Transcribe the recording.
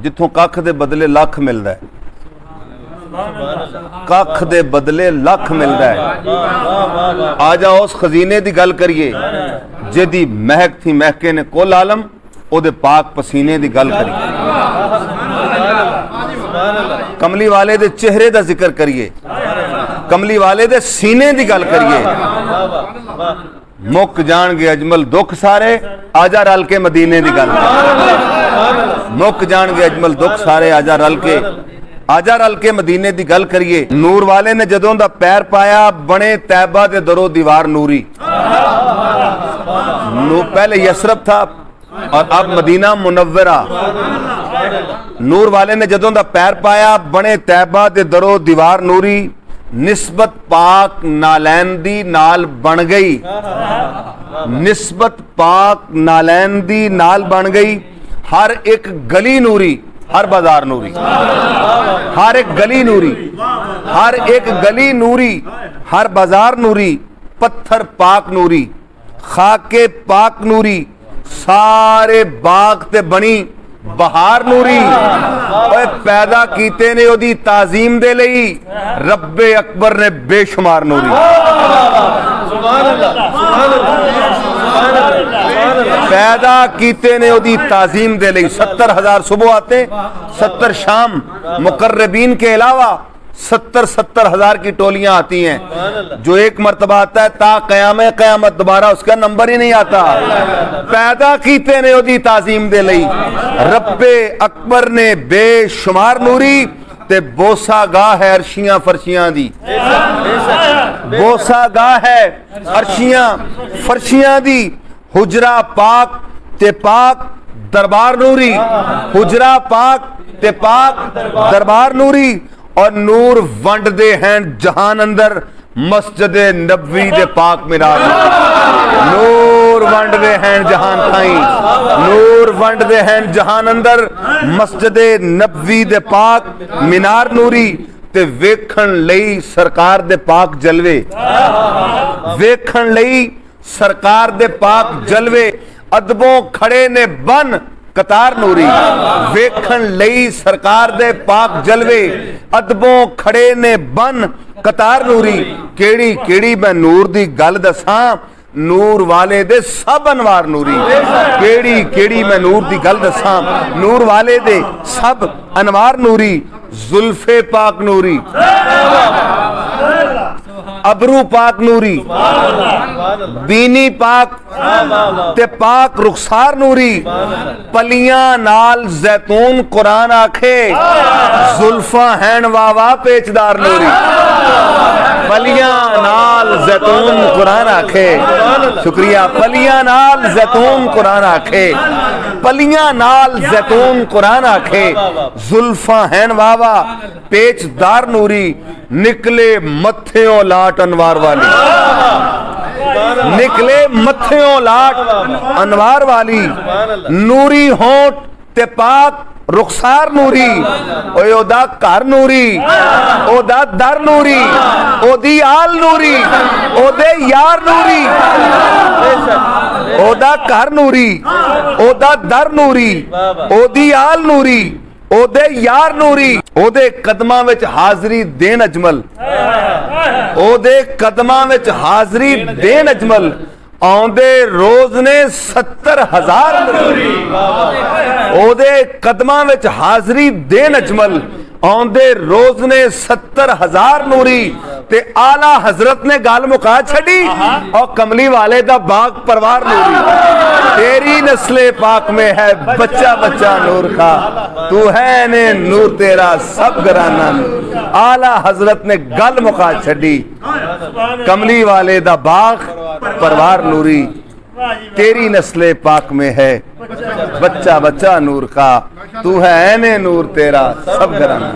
जिथों कख दे बदले लख मिलता है, कख दे बदले लख मिलता है। आ जाओ उस खजीने की गल करिए जिहदी महक थी महके ने कुल आलम, ओदे पाक पसीने की गल करिए। कमली वाले दे चेहरे का जिक्र करिए, कमली वाले दे सीने की गल करिए। मुक जाणगे अजमल दुख सारे, आजा रल के मदीने की गल। मुक जाणगे अजमल दुख सारे, आजा रल के मदीने की गल करिए। नूर वाले ने जदों दा पैर पाया बने तैबा दे दरो दीवार नूरी। पहले यसरब था और अब मदीना मुनव्वरा। नूर वाले ने जदों दा पैर पाया बने तैबा दे दरो दीवार नूरी। निस्बत पाक नालैन दी नाल बन गई, निस्बत पाक नालैन दी नाल बन गई। हर एक गली नूरी, हर बाजार नूरी, हर एक गली नूरी, हर एक गली नूरी, हर बाजार नूरी। पत्थर पाक नूरी, खाके पाक नूरी, सारे बाग ते बनी बहार नूरी। पैदा कीते ने ओदी ताजीम दे लई, रब्बे अकबर ने बेशुमार नूरी। पैदा कीते ने ओदी ताजीम दे लई। 70,000 सुबह आते, 70 शाम। मुकर्रबीन के अलावा 70,000 की टोलियां आती हैं। जो एक मर्तबा आता है ता क़यामत दोबारा उसका नंबर ही नहीं आता। पैदा कीते ने ओदी ताजीम दे लई, रब्बे अकबर ने बेशुमार नूरी। ते बोसा गाह है अर्शियां फरशियां दी, बोसा गाह है अर्शियां फरशियां दी। हुजरा पाक ते पाक दरबार नूरी, हुजरा पाक ते पाक दरबार नूरी। और नूर वंड दे हैं जहान अंदर, मस्जिद नबवी दे पाक मीनार। नूर वंड दे हैं जहान थाई, नूर वंड दे हैं जहान अंदर, मस्जिद नबवी दे पाक मीनार नूरी। ते वेखण लई सरकार दे पाक जलवे, वेखण लई सरकार दे पाक जलवे। अदबों खड़े ने बन कतार नूरी, वेखण लई सरकार दे पाक जलवे। अदबों खड़े ने बन कतार नूरी। केड़ी केड़ी मैं नूर दी गल दसां, नूर वाले दे सब अनवार नूरी। केड़ी केड़ी मैं नूर दी गल दसां, नूर वाले दे सब अनवार नूरी। जुल्फे पाक नूरी, अबरू पाक नूरी, बीनी पाक ते पाक रुखसार नूरी। पलियां नाल जैतून कुरान आखे, जुल्फा हैन वावा पेचदार नूरी। पलियां नाल जैतून कुरान आखे, शुक्रिया। पलियां नाल जैतून कुरान आखे, पलियां नाल जैतून कुरान आखे। जुल्फा हैन वावा पेचदार नूरी। निकले मत्थेओ लाट अनवार वाली, निकले मत्थेओ लाट अनवार वाली। नूरी होंठ ते पाक रुखसार नूरी। ओदा घर नूरी, ओदा दर नूरी, ओदी आल नूरी, ओदे यार नूरी। ओदा घर नूरी, ओदा दर नूरी, ओदी आल नूरी, ओदे यार नूरी। ओदे कदमां विच हाजरी देन अजमल, ओदे कदमां विच हाजरी देन अजमल। आउंदे रोज ने 70,000 नूरी। ओदे कदमां विच हाजरी देन अजमल। आउंदे रोज ने 70,000 नूरी। ते आला हजरत ने गल मुका छड़ी और कमली वाले दा बाग परवार नूरी। तेरी नस्ले पाक में है बच्चा बच्चा नूर का, तू है ने नूर तेरा सब घराना। आला हजरत ने गल मुका छड़ी, कमली वाले दा बाग परवार नूरी। तेरी नस्ले पाक में है बच्चा बच्चा नूर का, तू है ने नूर तेरा सब घराना।